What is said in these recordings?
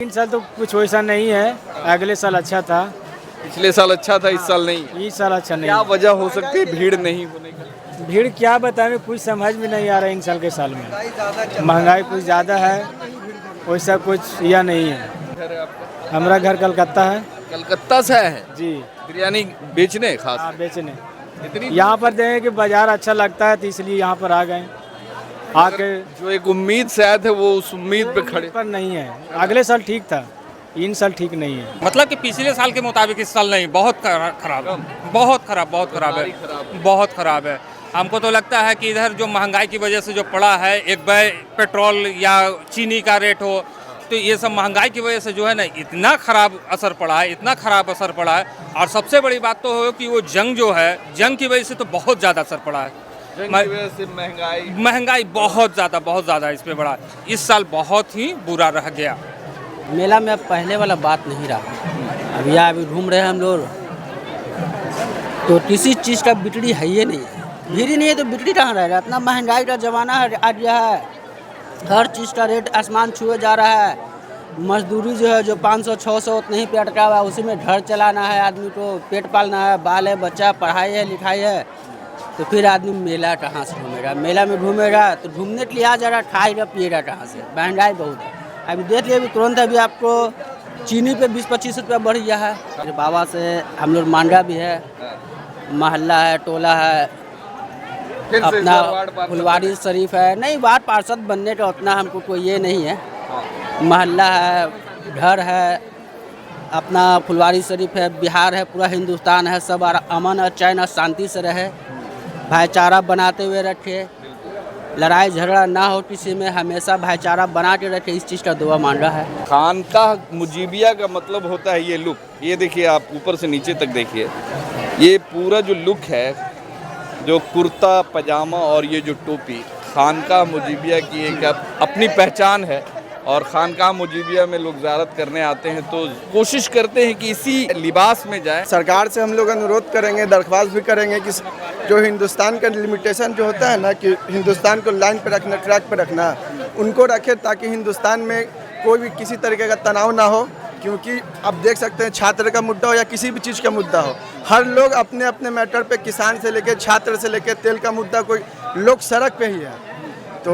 इन साल तो कुछ वैसा नहीं है। अगले साल अच्छा था, पिछले साल अच्छा था, इस साल नहीं। इस साल अच्छा क्या नहीं। वजह हो सकती है भीड़ नहीं होने की? भीड़ क्या बताएं, कुछ समझ में नहीं आ रहा है। इन साल के साल में महंगाई कुछ ज़्यादा है, वैसा कुछ या नहीं है। घर है आपका? हमारा घर कलकत्ता है कलकत्ता से आए हैं जी। बिरयानी बेचने खास? हाँ, बेचने इतनी यहाँ पर देखें कि बाजार अच्छा लगता है, तो इसलिए यहाँ पर आ गए। आके जो एक उम्मीद से आए थे वो उस उम्मीद पे खड़े। पर नहीं है। अगले साल ठीक था, इन साल ठीक नहीं है। मतलब कि पिछले साल के मुताबिक इस साल नहीं, बहुत खराब, बहुत खराब, बहुत खराब है, बहुत खराब है। हमको तो लगता है कि इधर जो महंगाई की वजह से जो पड़ा है, एक बार पेट्रोल या चीनी का रेट हो, तो ये सब महंगाई की वजह से जो है ना इतना खराब असर पड़ा है, इतना खराब असर पड़ा है। और सबसे बड़ी बात तो हो कि वो जंग जो है, जंग की वजह से तो बहुत ज़्यादा असर पड़ा है। जंग की वजह से महंगाई बहुत ज़्यादा इस पे बढ़ा। इस साल बहुत ही बुरा रह गया। मेला में अब पहले वाला बात नहीं रहा। अभी घूम रहे हैं हम लोग, तो किसी चीज़ का बिक्री है ही नहीं, भीड़ ही नहीं है तो बिक्री कहाँ रहेगा। इतना महंगाई का ज़माना आ गया है, हर चीज़ का रेट आसमान छुए जा रहा है। मजदूरी जो है, जो 500-600 उतना ही पे अटका हुआ है, उसी में घर चलाना है आदमी को, पेट पालना है, बाल है, बच्चा, पढ़ाई है, लिखाई है, तो फिर आदमी मेला कहाँ से घूमेगा। मेला में घूमेगा तो घूमने के लिए आ जा रहा, खाएगा पिएगा कहाँ से। महंगाई बहुत है। अभी देख लिया, अभी तुरंत अभी आपको चीनी पे 20-25 रुपया बढ़ गया है। मेरे बाबा से हम लोग मांडा भी है, मोहल्ला है, टोला है, अपना फुलवारी शरीफ है। नहीं, वार्ड पार्षद बनने का उतना हमको कोई ये नहीं है। मोहल्ला है, घर है, अपना फुलवारी शरीफ है, बिहार है, पूरा हिंदुस्तान है, सब अमन और चैन और शांति से रहे, भाईचारा बनाते हुए रखे, लड़ाई झगड़ा ना हो किसी में, हमेशा भाईचारा बना के रखे, इस चीज़ का दुआ मान रहा है। खानकाह मुजीबिया का मतलब होता है ये लुक। ये देखिए, आप ऊपर से नीचे तक देखिए, ये पूरा जो लुक है, जो कुर्ता पजामा और ये जो टोपी, खानकाह मुजीबिया की एक अपनी पहचान है। और खानकाह मुजीबिया में लोग ज़ियारत करने आते हैं तो कोशिश करते हैं कि इसी लिबास में जाए। सरकार से हम लोग अनुरोध करेंगे, दरख्वास्त भी करेंगे कि जो हिंदुस्तान का लिमिटेशन जो होता है ना, कि हिंदुस्तान को लाइन पे रखना, ट्रैक पे रखना, उनको रखे, ताकि हिंदुस्तान में कोई भी किसी तरीके का तनाव ना हो। क्योंकि अब देख सकते हैं, छात्र का मुद्दा हो या किसी भी चीज़ का मुद्दा हो, हर लोग अपने अपने मैटर पे, किसान से लेकर छात्र से लेकर तेल का मुद्दा, कोई लोग सड़क पे ही है। तो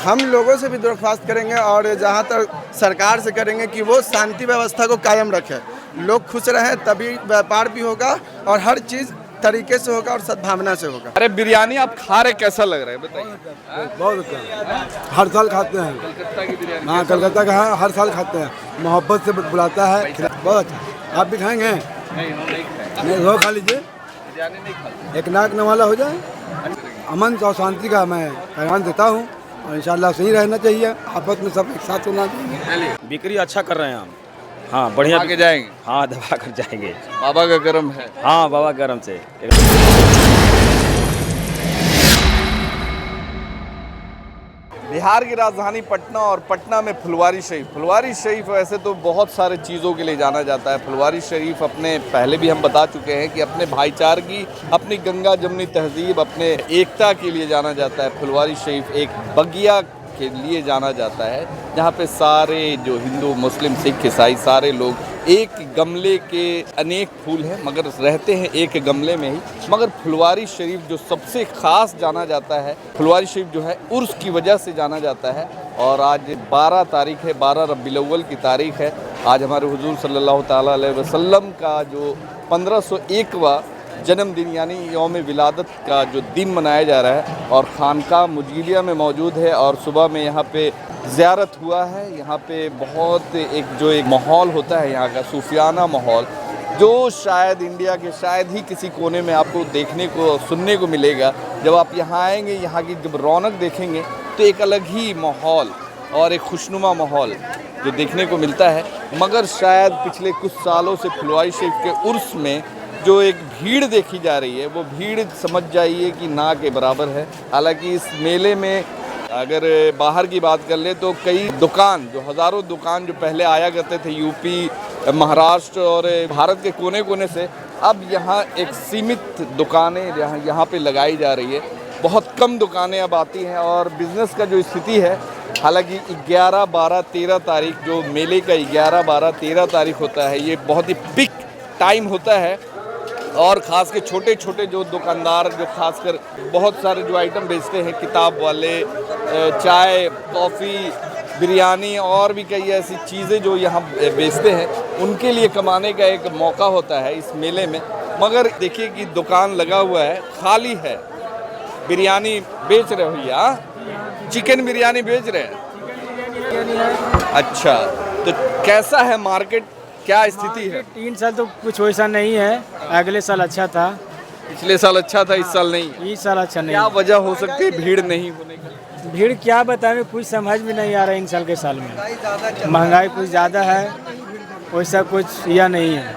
हम लोगों से भी दरख्वास्त करेंगे और जहाँ तक सरकार से करेंगे कि वो शांति व्यवस्था को कायम रखे, लोग खुश रहें, तभी व्यापार भी होगा और हर चीज़ तरीके से होगा और सद्भावना से होगा। अरे बिरयानी आप खा रहे, कैसा लग रहा है बताइए? बहुत अच्छा, हर साल खाते हैं। कलकत्ता की बिरयानी? हाँ, कलकत्ता का है, हर साल खाते हैं, मोहब्बत से बुलाता है, बहुत अच्छा। आप भी खाएंगे? नहीं, हम नहीं खाएं। नहीं, वो खा लीजिए, बिरयानी नहीं खाते। एक नाक नवाला हो जाए। अमन और शांति का मैं पैगाम देता हूँ और इंशाल्लाह सही रहना चाहिए, आपस में सब एक साथ होना चाहिए। बिक्री अच्छा कर रहे हैं हम। हाँ, बढ़िया आगे जाएंगे। हाँ, दबा कर जाएंगे। बाबा का करम है। हाँ, बाबा गरम से। बिहार की राजधानी पटना और पटना में फुलवारी शरीफ। फुलवारी शरीफ वैसे तो बहुत सारे चीज़ों के लिए जाना जाता है। फुलवारी शरीफ अपने, पहले भी हम बता चुके हैं कि अपने भाईचारगी, अपनी गंगा जमनी तहजीब, अपने एकता के लिए जाना जाता है। फुलवारी शरीफ एक बगिया के लिए जाना जाता है, जहाँ पे सारे जो हिंदू, मुस्लिम, सिख, ईसाई सारे लोग एक गमले के, अनेक फूल हैं मगर रहते हैं एक गमले में ही। मगर फुलवारी शरीफ जो सबसे ख़ास जाना जाता है, फुलवारी शरीफ जो है उर्स की वजह से जाना जाता है। और आज 12 तारीख है, 12 रबीउल अव्वल की तारीख है। आज हमारे हुजूर सल्लल्लाहु ताला अलैहि वसल्लम का जो 1501वां जन्मदिन यानी यौम विलादत का जो दिन मनाया जा रहा है, और खानकाह मुजीबिया में मौजूद है। और सुबह में यहाँ पे ज़ियारत हुआ है। यहाँ पे बहुत एक माहौल होता है यहाँ का, सूफियाना माहौल, जो शायद इंडिया के शायद ही किसी कोने में आपको देखने को, सुनने को मिलेगा। जब आप यहाँ आएंगे, यहाँ की जब रौनक देखेंगे, तो एक अलग ही माहौल और एक खुशनुमा माहौल जो देखने को मिलता है। मगर शायद पिछले कुछ सालों से फुलवारी शरीफ के उर्स में जो एक भीड़ देखी जा रही है, वो भीड़ समझ जाइए कि ना के बराबर है। हालांकि इस मेले में अगर बाहर की बात कर ले तो कई दुकान, जो हज़ारों दुकान जो पहले आया करते थे यूपी, महाराष्ट्र और भारत के कोने कोने से, अब यहाँ एक सीमित दुकानें यहाँ पे लगाई जा रही है। बहुत कम दुकानें अब आती हैं और बिज़नेस का जो स्थिति है हालांकि 11, 12, 13 तारीख जो मेले का 11, 12, 13 तारीख होता है, ये बहुत ही पिक टाइम होता है। और ख़ास के छोटे छोटे जो दुकानदार जो खासकर बहुत सारे जो आइटम बेचते हैं, किताब वाले, चाय, कॉफ़ी, बिरयानी और भी कई ऐसी चीज़ें जो यहाँ बेचते हैं, उनके लिए कमाने का एक मौका होता है इस मेले में। मगर देखिए कि दुकान लगा हुआ है, खाली है। बिरयानी बेच रहे हो भैया? चिकन बिरयानी बेच रहे हैं? अच्छा, तो कैसा है मार्केट, क्या स्थिति है? 3 साल तो कुछ वैसा नहीं है, अगले साल अच्छा था, पिछले साल अच्छा था, इस साल नहीं। इस साल अच्छा नहीं क्या है। वजह हो सकती है भीड़ नहीं होने की? भीड़ क्या बताएं, कुछ समझ में नहीं आ रहा है इन साल के साल में। महंगाई कुछ ज़्यादा है, वैसा कुछ या नहीं है,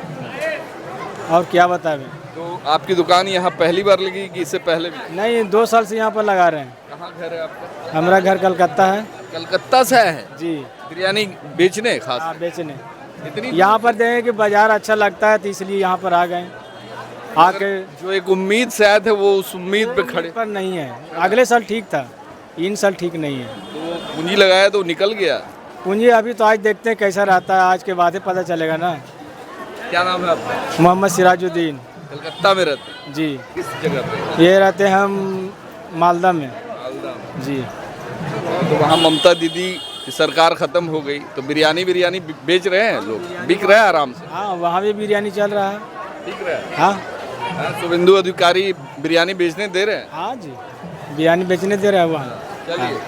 और क्या बताएं। तो आपकी दुकान यहाँ पहली बार लगी कि इससे पहले भी? नहीं, 2 साल से यहाँ पर लगा रहे हैं। कहाँ घर है आपका? हमारा घर कलकत्ता है। कलकत्ता से आए हैं जी। बिरयानी बेचने खास? हाँ, बेचने। इतनी यहाँ पर देखें कि बाज़ार अच्छा लगता है, तो इसलिए यहाँ पर आ गए। आके जो एक उम्मीद से आए थे वो उस उम्मीद पे खड़े। पर नहीं है, अगले साल ठीक था, इन साल ठीक नहीं है। तो पूंजी लगाया तो निकल गया। पूंजी अभी तो आज देखते हैं कैसा रहता है, आज के बाद ही पता चलेगा ना। क्या नाम है आपका? मोहम्मद सिराजुद्दीन। कलकत्ता में रहते हैं? जी। किस जगह पे? ये रहते हैं हम मालदा में। मालदा में। जी। तो वहाँ ममता दीदी की सरकार खत्म हो गई, तो बिरयानी बेच रहे हैं लोग, बिक रहा है आराम से? हाँ, वहाँ भी बिरयानी चल रहा है। बिक रहा है? हाँ हाँ, शुभेंदु अधिकारी बिरयानी बेचने दे रहे हैं? हाँ जी, बिरयानी बेचने दे रहे हैं वहाँ। चलिए,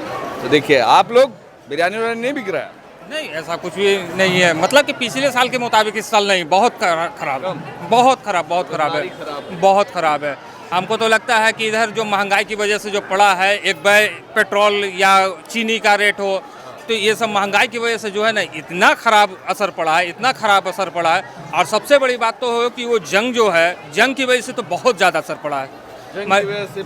तो देखिए आप लोग बिरयानी नहीं बिक रहा है? नहीं, ऐसा कुछ भी नहीं है। मतलब कि पिछले साल के मुताबिक इस साल नहीं, बहुत खराब, बहुत खराब, बहुत खराब है, बहुत खराब है। हमको तो लगता है कि इधर जो महंगाई की वजह से जो पड़ा है, एक बार पेट्रोल या चीनी का रेट हो, तो ये सब महंगाई की वजह से जो है ना, इतना ख़राब असर पड़ा है, इतना ख़राब असर पड़ा है। और सबसे बड़ी बात तो हो कि वो जंग जो है, जंग की वजह से तो बहुत ज़्यादा असर पड़ा है। जंग की वजह से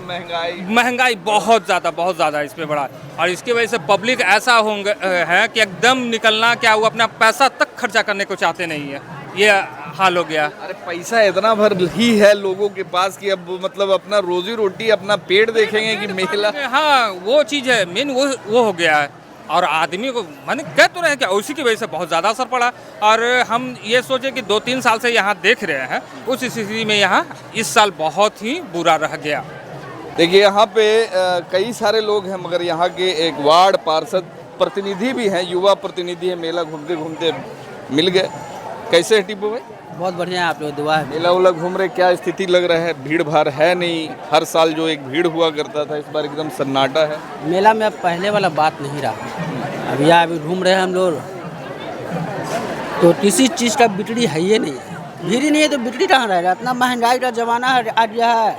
महंगाई बहुत ज़्यादा इस पे बढ़ा है। और इसकी वजह से पब्लिक ऐसा होंगे है कि एकदम निकलना, क्या वो अपना पैसा तक खर्चा करने को चाहते नहीं है, ये हाल हो गया। अरे पैसा इतना भर ही है लोगों के पास कि अब मतलब अपना रोजी रोटी, अपना पेट देखेंगे कि मेला। हाँ, वो चीज़ है मेन, वो हो गया है। और आदमी को मैंने कह तो रहे हैं कि उसी की वजह से बहुत ज़्यादा असर पड़ा। और हम ये सोचे कि 2-3 साल से यहाँ देख रहे हैं, उस स्थिति में यहाँ इस साल बहुत ही बुरा रह गया। देखिए यहाँ पे कई सारे लोग हैं, मगर यहाँ के एक वार्ड पार्षद प्रतिनिधि भी हैं, युवा प्रतिनिधि है, मेला घूमते घूमते मिल गए। कैसे है टीपू भाई? बहुत बढ़िया है, आप लोग दुआ है। मेला उला घूम रहे, क्या स्थिति लग रहा है? भीड़ भाड़ है नहीं? हर साल जो एक भीड़ हुआ करता था, इस बार एकदम सन्नाटा है। मेला में अब पहले वाला बात नहीं रहा। अब यहाँ अभी घूम रहे हैं हम लोग, तो किसी चीज़ का बिक्री है ये नहीं है। भीड़ ही नहीं है तो बिक्री कहाँ रहेगा? इतना महंगाई का ज़माना आ गया है,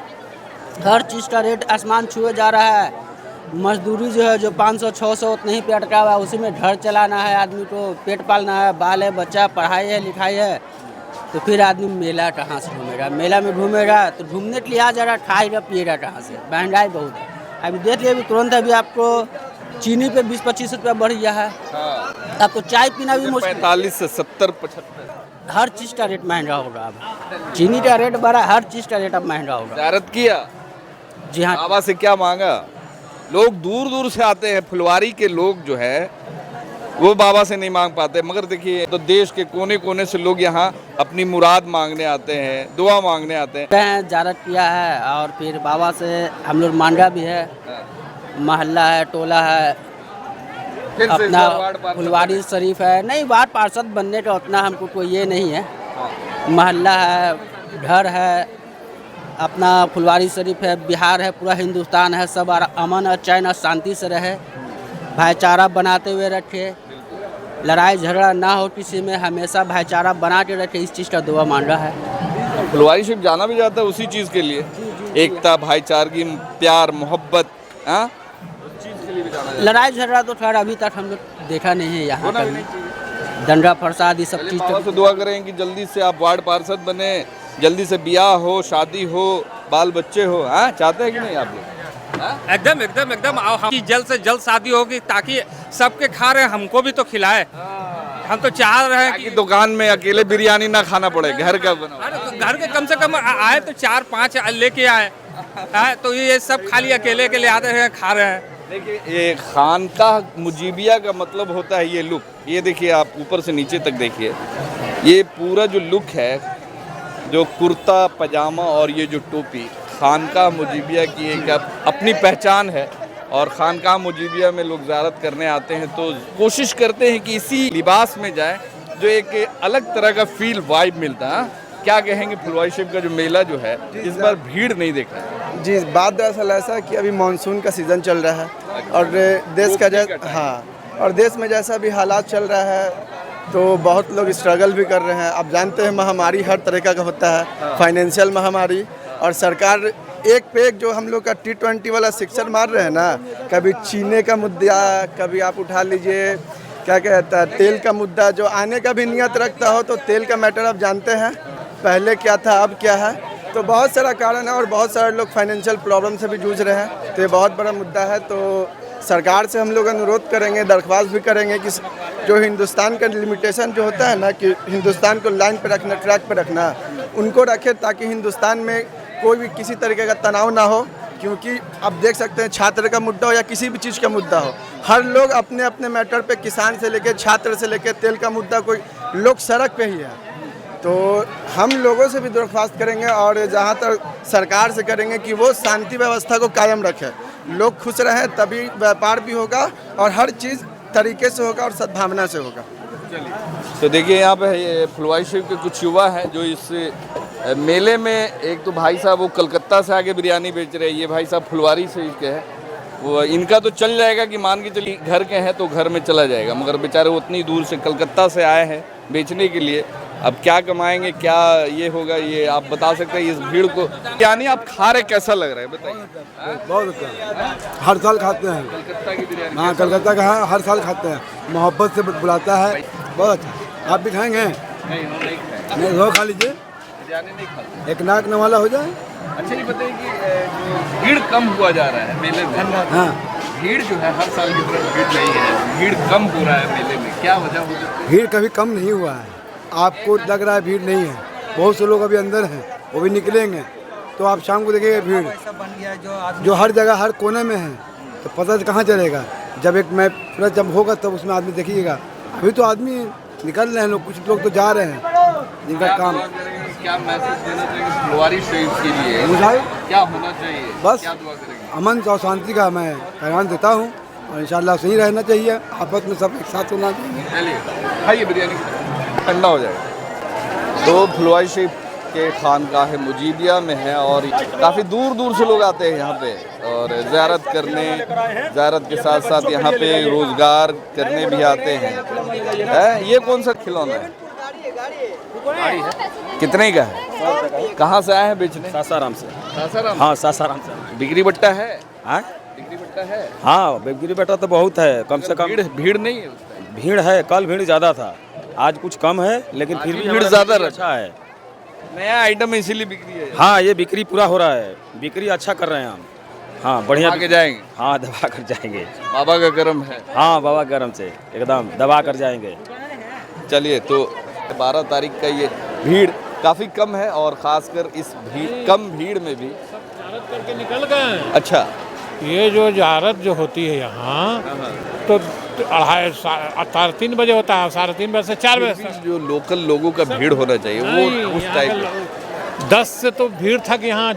हर चीज़ का रेट आसमान छुए जा रहा है। मजदूरी जो है, जो 500-600 उतने ही पे अटका हुआ है, उसी में घर चलाना है आदमी को, पेट पालना है, बाल है, बच्चा, पढ़ाई है, लिखाई है, तो फिर आदमी मेला कहाँ से घूमेगा? मेला में घूमेगा तो घूमने के लिए आ जा रहा, खाएगा पिएगा कहाँ से? महंगाई बहुत है। अभी देख लिया, अभी तुरंत अभी आपको चीनी पे 20-25 रुपया बढ़ गया है। अब तो चाय पीना भी मुश्किल, 45 से 70-75 हर चीज़ का रेट महंगा होगा। अब चीनी का रेट बढ़ा, हर चीज़ का रेट अब महंगा होगा। ज़ियारत किया जी हाँ। बाबा से, क्या मांगा? लोग दूर दूर से आते हैं, फुलवारी के लोग जो है वो बाबा से नहीं मांग पाते, मगर देखिए तो देश के कोने कोने से लोग यहाँ अपनी मुराद मांगने आते हैं, दुआ मांगने आते हैं। हैं ज़्यारत किया है, और फिर बाबा से हम लोग मांगा भी है। महल्ला है, टोला है, फिर से इस अपना बार वार्ड पार्षद फुलवारी शरीफ है। नहीं, वार्ड पार्षद बनने का उतना हमको कोई ये नहीं है। महल्ला है, घर है, अपना फुलवारी शरीफ है, बिहार है, पूरा हिंदुस्तान है, सब अमन और चैन और शांति से रहे, भाईचारा बनाते हुए रखे, लड़ाई झगड़ा ना हो किसी में, हमेशा भाईचारा बना के रखे, इस चीज़ का दुआ मान रहा है। फुलवारी शरीफ जाना भी जाता है उसी चीज़ के लिए, एकता, भाईचारगी, प्यार, मोहब्बत। हाँ, लड़ाई झगड़ा तो खैर अभी तक हम लोग देखा नहीं है यहाँ कहीं, दंगा फसाद ये सब चीज़ बाबा से दुआ करें कि जल्दी से आप वार्ड पार्षद बने, जल्दी से ब्याह हो, शादी हो, बाल बच्चे हो। हाँ, चाहते हैं कि नहीं आप लोग? एकदम एकदम एकदम हम जल्द से जल्द शादी होगी, ताकि सबके खा रहे, हमको भी तो खिलाए। हम तो चाह रहे हैं कि दुकान में अकेले बिरयानी ना खाना पड़े, घर का बना। अरे तो घर के कम से कम आए तो 4-5 लेके आए। तो ये सब खाली अकेले के ले आते हैं, खा रहे हैं। देखिए ये खानकाह मुजीबिया का मतलब होता है ये लुक। ये देखिए आप ऊपर से नीचे तक देखिए, ये पूरा जो लुक है, जो कुर्ता पजामा और ये जो टोपी, खानकाह मुजीबिया की एक अपनी पहचान है। और खानकाह मुजीबिया में लोग ज़ियारत करने आते हैं तो कोशिश करते हैं कि इसी लिबास में जाए, जो एक अलग तरह का फील वाइब मिलता है। क्या कहेंगे फुलवारी शरीफ का जो मेला जो है, इस बार भीड़ नहीं देखा है? जी, बात दरअसल ऐसा है कि अभी मानसून का सीज़न चल रहा है और देश का और देश में जैसा भी हालात चल रहा है तो बहुत लोग स्ट्रगल भी कर रहे हैं। आप जानते हैं महामारी हर तरह का होता है, फाइनेंशियल महामारी, और सरकार एक पे एक जो हम लोग का T20 वाला शिक्षण मार रहे हैं ना, कभी चीने का मुद्दा, कभी आप उठा लीजिए क्या कहता है तेल का मुद्दा, जो आने का भी नियत रखता हो तो तेल का मैटर आप जानते हैं पहले क्या था अब क्या है। तो बहुत सारा कारण है और बहुत सारे लोग फाइनेंशियल प्रॉब्लम से भी जूझ रहे हैं, तो ये बहुत बड़ा मुद्दा है। तो सरकार से हम लोग अनुरोध करेंगे, दरख्वास्त भी करेंगे कि जो हिंदुस्तान का लिमिटेशन जो होता है ना, कि हिंदुस्तान को लाइन पे रखना, ट्रैक पे रखना, उनको रखे ताकि हिंदुस्तान में कोई भी किसी तरीके का तनाव ना हो। क्योंकि आप देख सकते हैं छात्र का मुद्दा हो या किसी भी चीज़ का मुद्दा हो, हर लोग अपने अपने मैटर पे, किसान से लेकर छात्र से लेकर तेल का मुद्दा, कोई लोग सड़क पे ही है। तो हम लोगों से भी दरख्वास्त करेंगे और जहाँ तक सरकार से करेंगे कि वो शांति व्यवस्था को कायम रखे, लोग खुश रहें, तभी व्यापार भी होगा और हर चीज़ तरीके से होगा और सद्भावना से होगा। तो देखिए यहाँ पे ये फुलवारी शरीफ के कुछ युवा हैं जो इस मेले में, एक तो भाई साहब वो कलकत्ता से आके बिरयानी बेच रहे हैं, ये भाई साहब फुलवारी शरीफ के हैं। वो इनका तो चल जाएगा कि मान के चलिए घर के हैं तो घर में चला जाएगा, मगर बेचारे उतनी दूर से कलकत्ता से आए हैं बेचने के लिए। अब क्या कमाएंगे, क्या ये होगा, ये आप बता सकते हैं इस भीड़ को? यानी आप खा रहे, कैसा लग रहा है बताइए? बहुत अच्छा, हर साल खाते हैं कलकत्ता की बिरयानी। हाँ, कलकत्ता का हर साल खाते हैं, मोहब्बत से बुलाता है, बहुत अच्छा। आप भी खाएंगे? नहीं, वो खा लीजिए, बिरयानी नहीं खाते। एक नाक नवाला हो जाए। अच्छा ये बताइए कि जो भीड़ कम हुआ जा रहा है मेले में, हाँ, भीड़ जो है हर साल की तरह भीड़ नहीं है, भीड़ कम हो रहा है मेले में, क्या वजह हो सकती है? भीड़ कभी कम नहीं हुआ है। आपको लग रहा है भीड़ नहीं है, बहुत से लोग अभी अंदर हैं, वो भी निकलेंगे तो आप शाम को देखिएगा भीड़ जो हर जगह हर कोने में है, तो पता कहाँ चलेगा? जब एक मैप पूरा जब होगा तब उसमें आदमी देखिएगा। अभी तो आदमी निकल रहे हैं, लोग कुछ लोग तो जा रहे हैं जिनका काम। क्या मैसेज देना चाहिए फुलवारी शरीफ के लिए? मुझे क्या होना चाहिए? बस क्या दुआ करेंगे? अमन और शांति का मैं पैगाम देता हूँ और इंशाल्लाह सही रहना चाहिए, आपस में सब एक साथ होना चाहिए। चलिए खाइए बिरयानी, ठंडा हो जाएगा। तो फुलवारी शरीफ के खानकाह मुजीबिया में है और काफ़ी दूर दूर से लोग आते हैं यहाँ पे और ज़ियारत करने, ज़ियारत के साथ साथ यहाँ पे रोज़गार करने भी आते हैं। ये कौन सा खिलौना है? कितने का है? कहाँ से आए हैं बेचने? सासाराम से। सासाराम? हाँ, सासाराम से। बिक्री बट्टा है? हाँ, बिक्री बट्टा है? हाँ, बिक्री बेटा तो बहुत है, कम से कम भीड़ नहीं है उस टाइम? भीड़ है। कल भीड़ ज़्यादा था, आज कुछ कम है, लेकिन फिर भी भीड़ ज़्यादा अच्छा है। नया आइटम है इसीलिए बिक्री है। हाँ, ये बिक्री पूरा हो रहा है, बिक्री अच्छा कर रहे हैं हम। हाँ, बढ़िया आगे जाएंगे। हाँ, दबा कर जाएंगे। बाबा का करम है। हाँ, बाबा गरम से एकदम दबा कर जाएंगे। चलिए, तो 12 तारीख का ये भीड़ काफ़ी कम है और ख़ासकर इस कम भीड़ में भी करके निकल गए। अच्छा, ये जो ज़ियारत जो होती है यहाँ तो 2:30-3 बजे होता है, 3:30 बजे से 4 बजे तक। जो लोकल लोगों का भीड़ होना चाहिए वो उस टाइप का 10 से तो भीड़ था कि यहाँ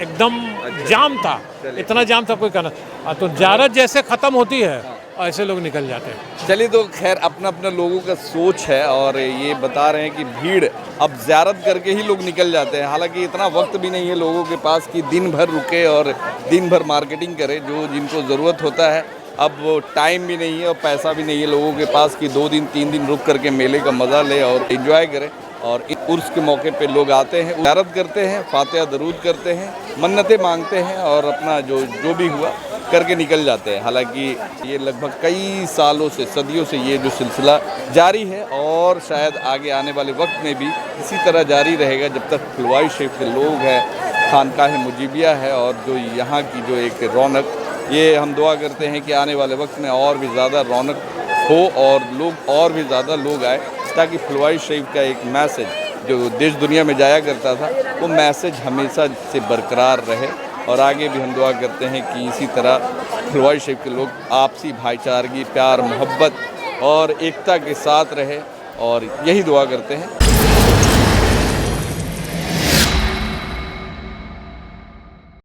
एकदम जाम था, इतना जाम था कोई कहना। तो ज़ियारत जैसे ख़त्म होती है ऐसे लोग निकल जाते हैं। चलिए, तो खैर अपना अपना लोगों का सोच है और ये बता रहे हैं कि भीड़ अब ज़ियारत करके ही लोग निकल जाते हैं। हालांकि इतना वक्त भी नहीं है लोगों के पास कि दिन भर रुके और दिन भर मार्केटिंग करें, जो जिनको ज़रूरत होता है। अब वो टाइम भी नहीं है और पैसा भी नहीं है लोगों के पास कि 2 दिन 3 दिन रुक करके मेले का मज़ा ले और एंजॉय करें। और इस उर्स के मौके पे लोग आते हैं, ज़ियारत करते हैं, फातिहा दरूद करते हैं, मन्नतें मांगते हैं और अपना जो भी हुआ करके निकल जाते हैं। हालांकि ये लगभग कई सालों से, सदियों से ये जो सिलसिला जारी है और शायद आगे आने वाले वक्त में भी इसी तरह जारी रहेगा जब तक फुलवारी शरीफ के लोग हैं, खानकाह मुजीबिया है और जो यहाँ की जो एक रौनक, ये हम दुआ करते हैं कि आने वाले वक्त में और भी ज़्यादा रौनक हो और लोग और भी ज़्यादा लोग आए, ताकि फुलवारी शरीफ का एक मैसेज जो देश दुनिया में जाया करता था वो मैसेज हमेशा से बरकरार रहे। और आगे भी हम दुआ करते हैं कि इसी तरह फुलवारी शरीफ के लोग आपसी भाईचारगी, प्यार, मोहब्बत और एकता के साथ रहे और यही दुआ करते हैं।